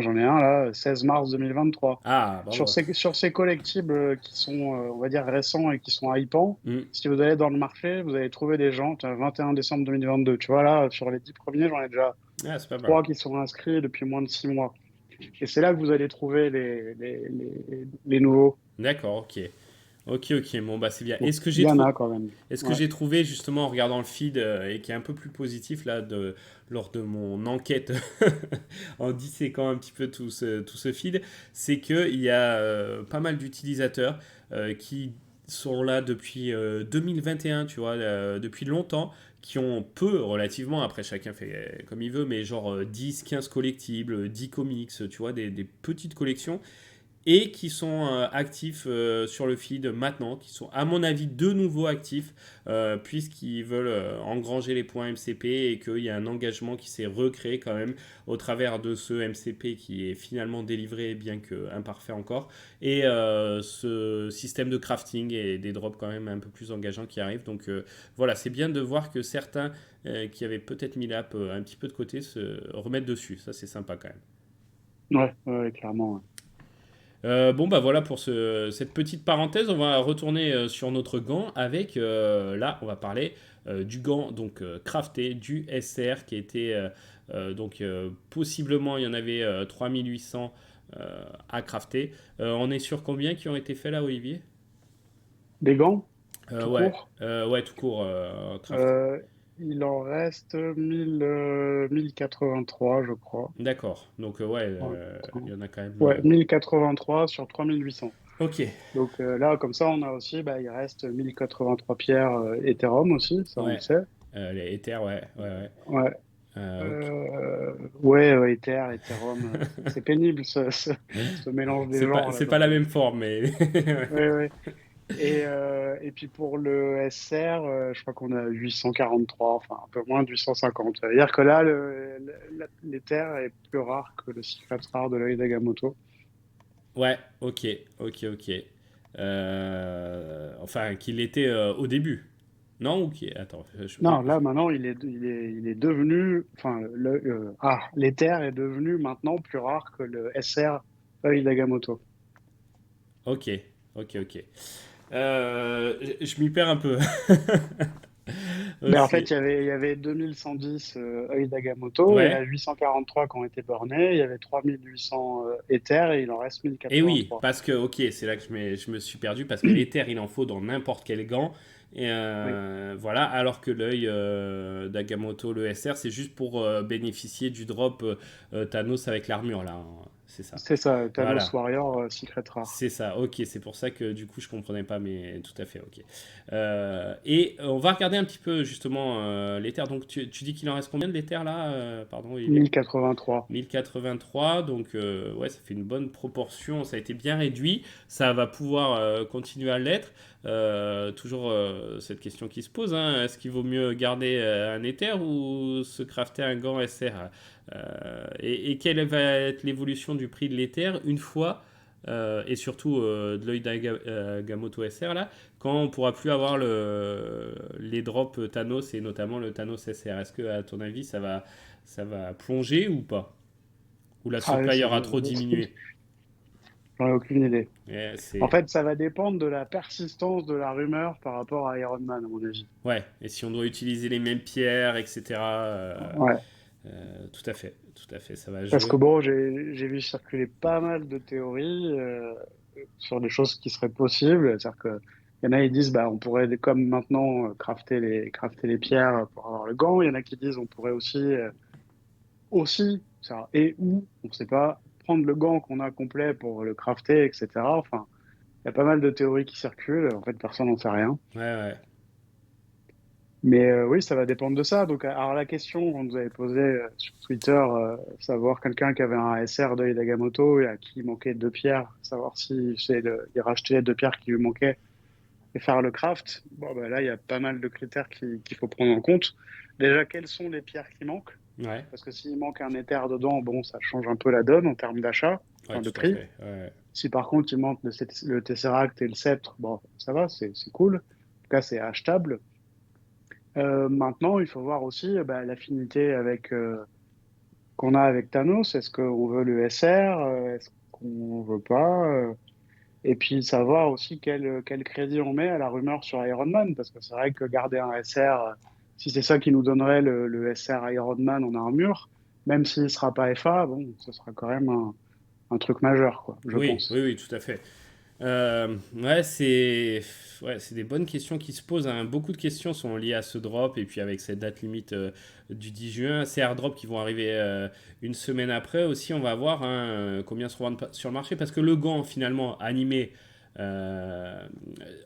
j'en ai un là, 16 mars 2023. Ah, bon. Sur ces collectibles qui sont, on va dire, récents et qui sont hypants, Hmm. si vous allez dans le marché, vous allez trouver des gens, tiens, 21 décembre 2022. Tu vois, là, sur les 10 premiers, j'en ai déjà Ah, c'est pas mal. 3 qui sont inscrits depuis moins de 6 mois. Et c'est là que vous allez trouver les nouveaux. D'accord, ok. Ok, ok, bon, bah c'est bien. Et Bon, il y en a quand même. est ce que Ouais. j'ai trouvé justement en regardant le feed et qui est un peu plus positif là lors de mon enquête en disséquant un petit peu tout ce feed, c'est qu'il y a pas mal d'utilisateurs qui sont là depuis 2021, tu vois, depuis longtemps, qui ont peu relativement, après chacun fait comme il veut, mais genre 10, 15 collectibles, 10 comics, tu vois, des petites collections et qui sont actifs sur le feed maintenant, qui sont à mon avis de nouveau actifs, puisqu'ils veulent engranger les points MCP et qu'il y a un engagement qui s'est recréé quand même au travers de ce MCP qui est finalement délivré, bien que imparfait encore, et ce système de crafting et des drops quand même un peu plus engageants qui arrivent. Donc voilà, c'est bien de voir que certains qui avaient peut-être mis l'app un petit peu de côté se remettent dessus. Ça, c'est sympa quand même. Ouais, ouais, clairement. Ouais. Bon, bah voilà pour cette petite parenthèse. On va retourner sur notre gant avec, là, on va parler du gant donc crafté, du SR qui était donc possiblement, il y en avait 3800 à crafter. On est sur combien qui ont été faits là, Olivier? Des gants, tout Ouais, court. ouais, tout court crafté. Euh, il en reste 1083, je crois. D'accord, donc ouais, Ouais, il y en a quand même. ouais, 1083 sur 3800. Ok, Donc là, comme ça, on a aussi, bah, il reste 1083 pierres Ethereum aussi, ça on le ouais, sait. les Ethers, ouais, ouais, ouais. Ouais, Ok. ouais, ouais, Ethereum, c'est pénible ce mélange des genres là C'est pas dans la les. même forme, mais. Ouais, ouais. Et puis pour le SR, je crois qu'on a 843, enfin un peu moins de 850. Ça veut dire que là, l'Ether est plus rare que le Secret Rare de l'œil d'Agamotto. Ouais, ok, ok, ok. Enfin, qu'il était au début. Non, ok, attends. Non, là maintenant il est devenu, enfin l'Ether est devenu maintenant plus rare que le SR œil d'Agamotto. Ok, ok, ok. Je m'y perds un peu Mais en aussi. fait il y avait 2110 œil d'Agamotto, il y en a Ouais. 843 qui ont été bornés, il y avait 3800 Ether et il en reste Et oui, 1083. parce que, ok, c'est là que je me suis perdu, parce que l'éther, il en faut dans n'importe quel gant. Et Oui, voilà, alors que l'œil d'Agamotto, le SR, c'est juste pour bénéficier du drop Thanos avec l'armure, là, hein. C'est ça. c'est ça, Thanos Voilà. Warrior Secret Rare. C'est ça, ok, c'est pour ça que du coup je comprenais pas, mais tout à fait, ok. Et on va regarder un petit peu justement l'éther. Donc tu dis qu'il en reste combien de l'éther là pardon, Olivier? 1083. 1083, donc ouais, ça fait une bonne proportion, ça a été bien réduit, ça va pouvoir continuer à l'être. Toujours cette question qui se pose, hein, est-ce qu'il vaut mieux garder un éther ou se crafter un gant SR? Et quelle va être l'évolution du prix de l'éther une fois, et surtout de l'œil d'Agamoto SR là, quand on pourra plus avoir les drops Thanos et notamment le Thanos SR? Est-ce que à ton avis ça va plonger ou pas? Ou la Ah, supply aura trop diminué? j'en ai aucune idée. En C'est... fait, ça va dépendre de la persistance de la rumeur par rapport à Iron Man, à mon avis. Ouais, et si on doit utiliser les mêmes pierres, etc. Ouais. Tout à fait, ça va Parce jouer. que bon, j'ai vu circuler pas mal de théories sur des choses qui seraient possibles. C'est-à-dire que il y en a, ils disent, bah, on pourrait, comme maintenant, crafter les pierres pour avoir le gant. Il y en a qui disent, on pourrait aussi, ça, et ou, on ne sait pas, prendre le gant qu'on a complet pour le crafter, etc. Enfin, il y a pas mal de théories qui circulent. En fait, personne n'en sait rien. Ouais, ouais. Mais oui, ça va dépendre de ça. Donc, alors la question qu'on nous avait posée sur Twitter, savoir quelqu'un qui avait un SR de Hidagamoto et à qui il manquait deux pierres, savoir si il rachetait les deux pierres qui lui manquaient et faire le craft. Bon, bah, là, il y a pas mal de critères qu'il faut prendre en compte. Déjà, quelles sont les pierres qui manquent? Ouais, Parce que s'il manque un éther dedans, bon, ça change un peu la donne en termes d'achat, ouais, enfin de tout à prix. fait. Ouais. Si par contre il manque le Tesseract et le sceptre, bon, ça va, c'est cool. En tout cas, c'est achetable. Maintenant, il faut voir aussi bah, l'affinité qu'on a avec Thanos. Est-ce qu'on veut le SR? Est-ce qu'on veut pas? Et puis savoir aussi quel crédit on met à la rumeur sur Iron Man, parce que c'est vrai que garder un SR, si c'est ça qui nous donnerait le SR Iron Man en armure, même s'il ne sera pas FA, bon, ce sera quand même un truc majeur, quoi, je Oui, oui, pense. oui, tout à fait. Ouais, c'est des bonnes questions qui se posent, hein. Beaucoup de questions sont liées à ce drop et puis avec cette date limite du 10 juin. Ces airdrops qui vont arriver une semaine après aussi, on va voir hein, combien se revendent sur le marché parce que le gant finalement animé, euh,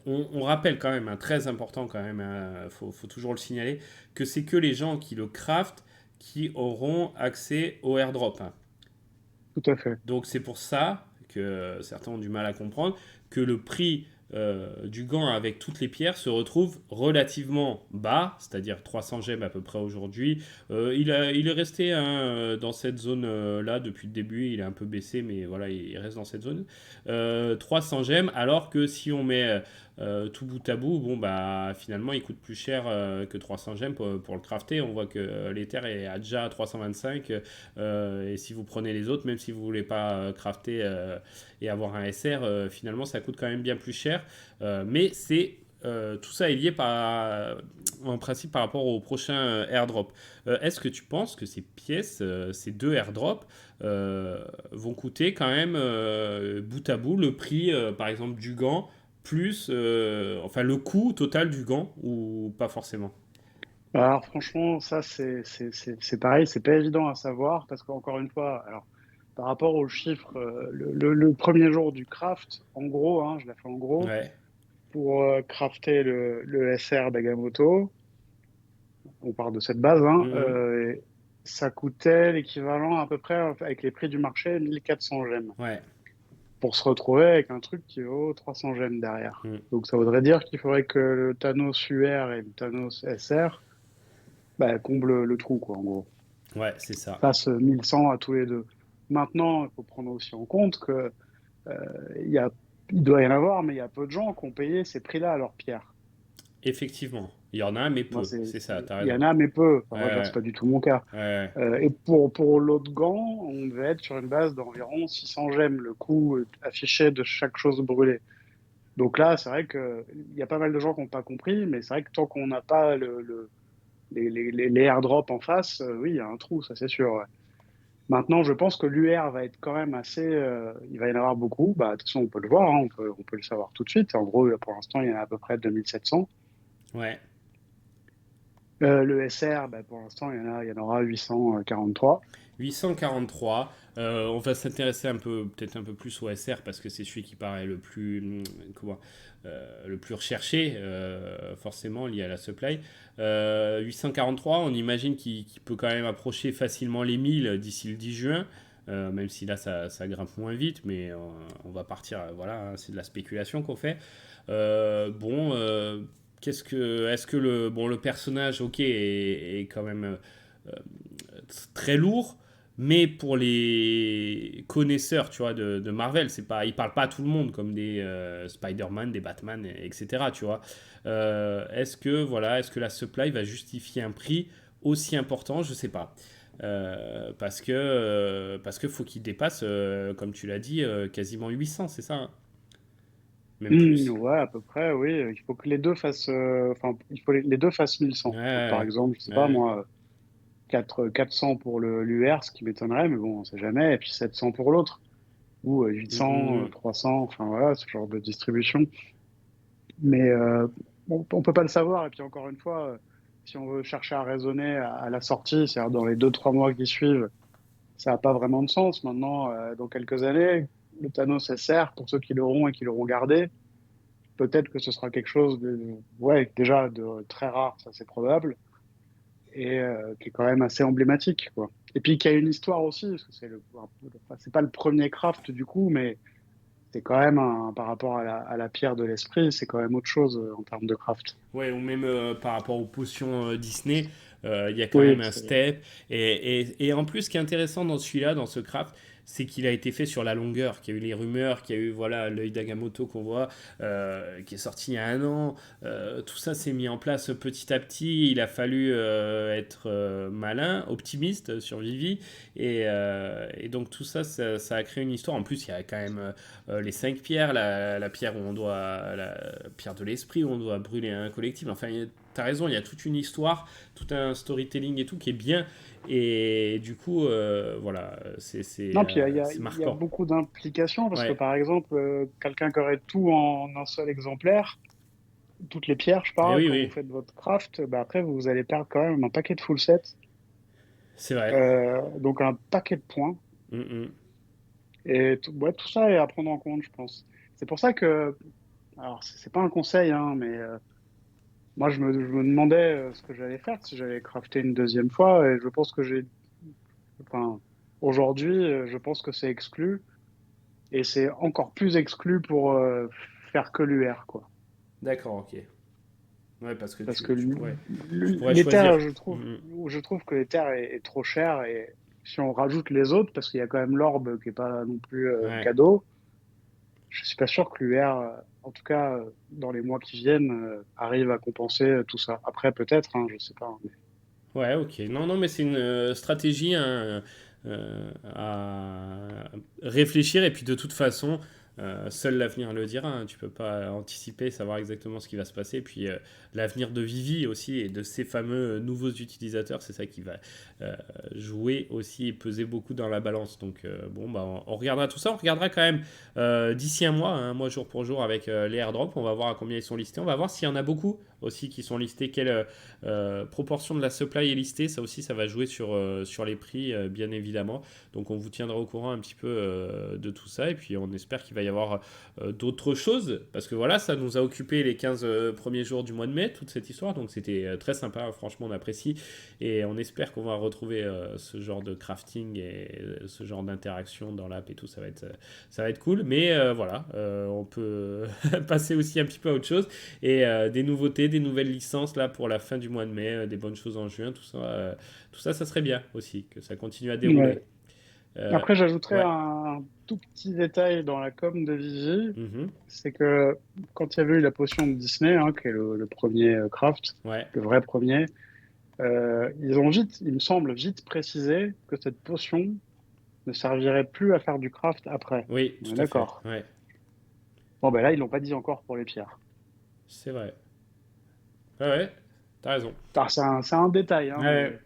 on rappelle quand même, hein, très important quand même, faut toujours le signaler, que c'est que les gens qui le craftent qui auront accès au airdrop, hein. Tout à fait. Donc c'est pour ça que certains ont du mal à comprendre que le prix du gant avec toutes les pierres se retrouve relativement bas, c'est-à-dire 300 gemmes à peu près aujourd'hui. Il est resté hein, dans cette zone-là depuis le début, il est un peu baissé, mais voilà, il reste dans cette zone. 300 gemmes, alors que si on met tout bout à bout, bon bah finalement il coûte plus cher que 300 gemmes pour le crafter. On voit que l'Ether est déjà à 325 et si vous prenez les autres, même si vous voulez pas crafter et avoir un SR, finalement ça coûte quand même bien plus cher. Mais tout ça est lié en principe par rapport au prochain airdrop. Est-ce que tu penses que ces pièces, ces deux airdrops, vont coûter quand même bout à bout le prix, par exemple, du gant, plus, enfin, le coût total du gant, ou pas forcément? Alors franchement, ça c'est pareil, c'est pas évident à savoir parce qu'encore une fois, alors par rapport aux chiffres, le premier jour du craft, en gros, hein, je l'ai fait en gros, Ouais, pour crafter le SR d'Agamotto, on part de cette base, hein, mhm, ça coûtait l'équivalent à peu près avec les prix du marché 1400 gemmes ouais, pour se retrouver avec un truc qui vaut 300 gemmes derrière. mhm, Donc ça voudrait dire qu'il faudrait que le Thanos UR et le Thanos SR bah, comblent le trou, quoi, en gros. ouais, c'est ça. Passe 1100 à tous les deux. Maintenant, il faut prendre aussi en compte que Il y a, il doit y en avoir, mais il y a peu de gens qui ont payé ces prix-là à leur pierre. Effectivement, il y en a, mais Moi, peu. C'est ça, t'as il y raison. en a, mais peu. Enfin, moi, Ouais, c'est pas du tout mon cas. ouais, Et pour l'autre gant, on devait être sur une base d'environ 600 gemmes, le coût affiché de chaque chose brûlée. Donc là, c'est vrai qu'il y a pas mal de gens qui n'ont pas compris, mais c'est vrai que tant qu'on n'a pas les airdrops en face, oui, il y a un trou, ça c'est sûr. Ouais. Maintenant, je pense que l'UR va être quand même assez. Il va y en avoir beaucoup. Bah, de toute façon, on peut le voir, hein, on peut le savoir tout de suite. En gros, pour l'instant, il y en a à peu près 2700. ouais. Le SR, bah, pour l'instant, il y en aura 843. 843. On va s'intéresser un peu, peut-être un peu plus au SR parce que c'est celui qui paraît le plus, le plus recherché, forcément lié à la supply. 843, on imagine qu'il peut quand même approcher facilement les 1000 d'ici le 10 juin. Même si là ça grimpe moins vite, mais on va partir, voilà, hein, c'est de la spéculation qu'on fait. Bon, est-ce que le personnage, ok, est quand même très lourd, mais pour les connaisseurs, tu vois, de Marvel, c'est pas, ils parlent pas à tout le monde comme des Spider-Man, des Batman, etc. Tu vois. Est-ce que la supply va justifier un prix aussi important? Je sais pas. Parce que faut qu'il dépasse, comme tu l'as dit, quasiment 800, c'est ça, hein. Même plus. Ouais, à peu près, oui. Il faut que les deux fassent, enfin, il faut les deux fassent 1100. Donc, par Ouais, exemple, je sais pas ouais. moi, 400 pour l'UR, ce qui m'étonnerait, mais bon, on sait jamais. Et puis 700 pour l'autre, ou Mm, mm, 800, mm. 300, enfin voilà, ce genre de distribution. Mais on peut pas le savoir. Et puis encore une fois, si on veut chercher à raisonner à la sortie, c'est-à-dire dans les 2, 3 mois qui suivent, ça n'a pas vraiment de sens. Maintenant, dans quelques années, le Thanos SR, pour ceux qui l'auront et qui l'auront gardé, peut-être que ce sera quelque chose ouais, déjà de très rare, ça c'est probable, et qui est quand même assez emblématique, quoi. Et puis qui a une histoire aussi, parce que enfin, c'est pas le premier craft du coup, mais c'est quand même par rapport à la pierre de l'esprit, c'est quand même autre chose en termes de craft. Ouais, ou même par rapport aux potions Disney, il y a quand Oui, même un step. Et en plus, ce qui est intéressant dans celui-là, dans ce craft, c'est qu'il a été fait sur la longueur, qu'il y a eu les rumeurs, qu'il y a eu voilà, l'œil d'Agamotto qu'on voit, qui est sorti il y a un an. Tout ça s'est mis en place petit à petit. Il a fallu être malin, optimiste sur Vivi. Et donc tout ça, ça a créé une histoire. En plus, il y a quand même les 5 pierres, la pierre où on doit, la pierre de l'esprit où on doit brûler un collectif. Enfin, t'as raison, il y a toute une histoire, tout un storytelling et tout qui est bien. Et du coup, voilà, non, puis c'est il y a marquant. beaucoup d'implications, parce que Ouais. par exemple, quelqu'un qui aurait tout en un seul exemplaire, toutes les pierres, je Et parle, oui, quand vous oui, faites votre craft, bah après, vous allez perdre quand même un paquet de full set, c'est vrai. donc un paquet de points. Mm, mm. Et ouais, tout ça est à prendre en compte, je pense. C'est pour ça que, alors c'est pas un conseil, hein, mais moi je me demandais ce que j'allais faire, si j'allais crafter une deuxième fois, et je pense que enfin, aujourd'hui, je pense que c'est exclu, et c'est encore plus exclu pour faire que l'UR, quoi. D'accord, ok. Ouais, parce que Parce tu, que tu pourrais l'Ether, choisir. Mm, mm. je trouve que l'Ether est trop cher, et si on rajoute les autres, parce qu'il y a quand même l'orbe qui est pas non plus Ouais. cadeau, je suis pas sûr que l'UR, en tout cas dans les mois qui viennent, arrive à compenser tout ça. Après, peut-être, hein, je sais pas, hein, Ouais, ok. Non, non, mais c'est une stratégie hein, à réfléchir. Et puis de toute façon, seul l'avenir le dira, hein. Tu peux pas anticiper, savoir exactement ce qui va se passer. Puis l'avenir de Vivi aussi et de ces fameux nouveaux utilisateurs, c'est ça qui va euh, jouer aussi et peser beaucoup dans la balance. Donc bon, bah, on regardera tout ça. On regardera quand même d'ici un mois jour pour jour avec les airdrops. On va voir à combien ils sont listés. On va voir s'il y en a beaucoup aussi qui sont listés. Quelle proportion de la supply est listée, ça aussi ça va jouer sur les prix bien évidemment. Donc on vous tiendra au courant un petit peu de tout ça et puis on espère qu'il va y avoir d'autres choses parce que voilà ça nous a occupé les 15 premiers jours du mois de mai toute cette histoire donc c'était très sympa hein, franchement on apprécie et on espère qu'on va retrouver ce genre de crafting et ce genre d'interaction dans l'app et tout ça va être cool mais voilà on peut passer aussi un petit peu à autre chose et des nouveautés, des nouvelles licences là pour la fin du mois de mai, des bonnes choses en juin, tout ça, ça serait bien aussi, que ça continue à mais dérouler. Euh, Après, j'ajouterais ouais. un tout petit détail dans la com de Vivi, Mhm. c'est que quand il y avait eu la potion de Disney, hein, qui est le premier craft, Ouais. le vrai premier, ils ont vite, il me semble, vite précisé que cette potion ne servirait plus à faire du craft après. Oui, On est tout à fait. d'accord. Ouais. Bon, ben là, ils l'ont pas dit encore pour les pierres. C'est vrai. Ouais, ouais. T'as raison. Alors, c'est un détail, hein, Ouais.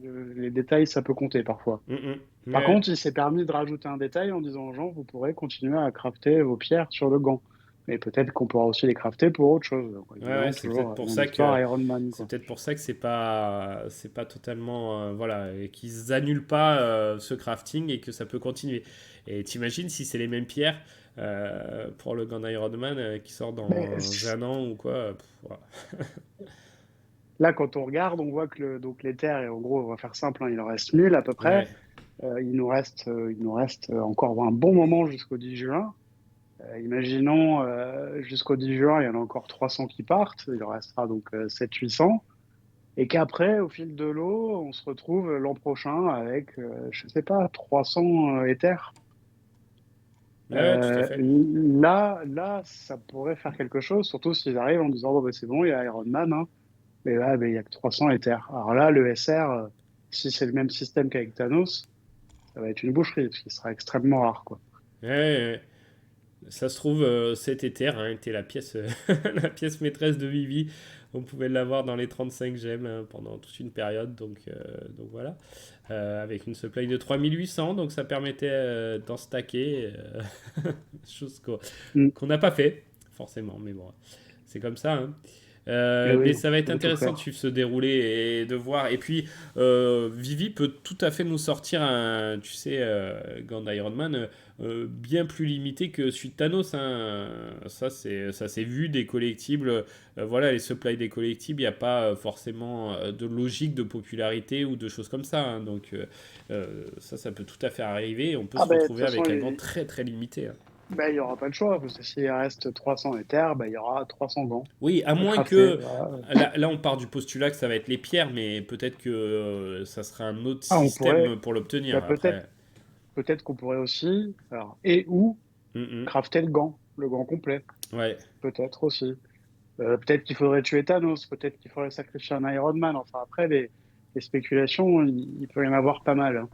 mais les détails, ça peut compter parfois. Mhm. Par Ouais. contre, il s'est permis de rajouter un détail en disant aux gens, vous pourrez continuer à crafter vos pierres sur le gant. Mais peut-être qu'on pourra aussi les crafter pour autre chose. Donc, Ouais, ouais, évidemment, c'est peut-être toujours pour même ça histoire que Iron Man, c'est quoi. peut-être pour ça que c'est pas totalement voilà et qu'ils annulent pas ce crafting et que ça peut continuer. Et t'imagines si c'est les mêmes pierres pour le Gant Iron Man qui sort Mais dans un an ou quoi. Voilà. là, quand on regarde, on voit que donc les terres, et en gros, on va faire simple, hein, il en reste 1000 à peu près. Ouais, Il nous reste encore un bon moment jusqu'au 10 juin. Imaginons jusqu'au 10 juin, il y en a encore 300 qui partent. Il en restera donc 700-800. Et qu'après, au fil de l'eau, on se retrouve l'an prochain avec, je sais pas, 300 éthers. ouais, ouais, tout à fait. Là, ça pourrait faire quelque chose, surtout s'ils arrivent en disant, bon, bah, c'est bon, il y a Iron Man, hein. Mais là, bah, il y a que 300 éthers. Alors là, le SR, si c'est le même système qu'avec Thanos, ça va être une boucherie, parce qu'il sera extrêmement rare, quoi. Ouais, ouais. Ça se trouve, cet éther hein, était la pièce, la pièce maîtresse de Vivi. On pouvait l'avoir dans les 35 gemmes hein, pendant toute une période. Donc voilà. Avec une supply de 3800. Donc ça permettait d'en stacker. Chose Mm. qu'on n'a pas fait, forcément. Mais bon, c'est comme ça. Hein. Et oui, Mais on ça va être pouvait tout intéressant de faire. suivre ce déroulé et de voir. Et puis, Vivi peut tout à fait nous sortir un, tu sais, Gant Iron Man bien plus limité que celui de Thanos. Hein. Ça s'est vu des collectibles. Voilà, les supplies des collectibles, il n'y a pas forcément de logique de popularité ou de choses comme ça. Hein. Donc, ça peut tout à fait arriver. On peut Ah se ben, de toute retrouver façon, avec un gant très très limité. Hein. ben, il y aura pas le choix, parce que s'il reste 300 éthers, ben, il y aura 300 gants Oui, à à moins crafter. que. Voilà. Là, on part du postulat que ça va être les pierres, mais peut-être que ça sera un autre Ah, on pourrait, système pour ben, l'obtenir peut-être, après. peut-être qu'on pourrait aussi, alors, et ou Mhm. crafter le gant complet, Ouais. peut-être aussi. Peut-être qu'il faudrait tuer Thanos, peut-être qu'il faudrait sacrifier un Iron Man. Enfin, après, les spéculations, il peut y en avoir pas mal, hein.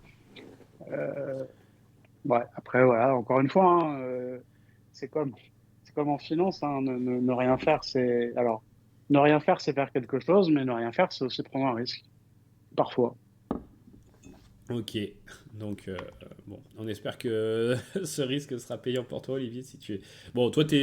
Euh, ouais, après, voilà, encore une fois, hein, c'est comme, c'est comme en finance, hein, ne rien faire, c'est, alors, ne rien faire, c'est faire quelque chose, mais ne rien faire, c'est aussi prendre un risque, parfois. Ok. Donc, bon, on espère que ce risque sera payant pour toi, Olivier, si tu es. Bon, toi, tu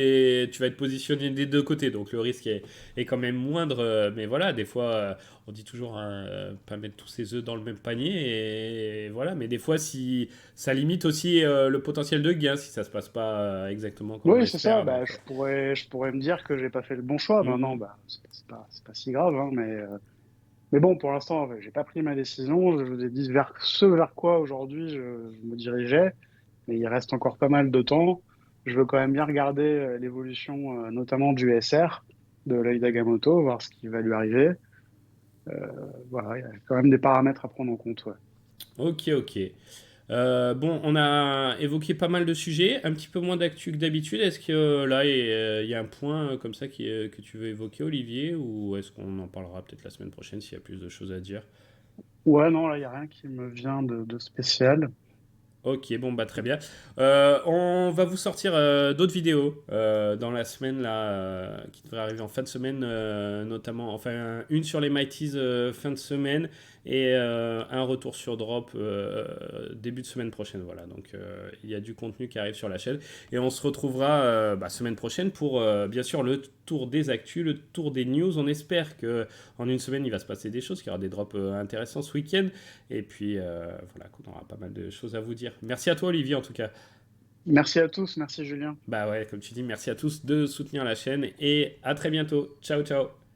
vas être positionné des deux côtés, donc le risque est quand même moindre. Mais voilà, des fois, on dit toujours hein, pas mettre tous ses œufs dans le même panier, et voilà. Mais des fois, si ça limite aussi le potentiel de gain, si ça se passe pas exactement comme on Oui, c'est ça. espère. Bah, Donc, je pourrais me dire que j'ai pas fait le bon choix. Maintenant, mhm. bah, c'est pas si grave, hein, mais bon, pour l'instant, ouais, j'ai pas pris ma décision. Je vous ai dit ce vers quoi aujourd'hui je me dirigeais, mais il reste encore pas mal de temps. Je veux quand même bien regarder l'évolution, notamment du SR de l'œil d'Agamotto, voir ce qui va lui arriver. Voilà, il y a quand même des paramètres à prendre en compte. Ouais. Ok, ok. Bon, on a évoqué pas mal de sujets, un petit peu moins d'actu que d'habitude. Est-ce que là, il y a un point comme ça que tu veux évoquer, Olivier, ou est-ce qu'on en parlera peut-être la semaine prochaine s'il y a plus de choses à dire? Ouais, non, là, il n'y a rien qui me vient de spécial. Ok, bon, bah très bien. On va vous sortir d'autres vidéos dans la semaine là, qui devrait arriver en fin de semaine, notamment, enfin une sur les Mighties fin de semaine et un retour sur Drop début de semaine prochaine. Voilà, donc il y a du contenu qui arrive sur la chaîne et on se retrouvera semaine prochaine pour bien sûr le tour des actus, le tour des news. On espère que en une semaine il va se passer des choses, qu'il y aura des drops intéressants ce week-end. Et puis voilà, qu'on aura pas mal de choses à vous dire. Merci à toi Olivier en tout cas. Merci à tous, merci Julien. Bah ouais, comme tu dis, merci à tous de soutenir la chaîne et à très bientôt. Ciao ciao.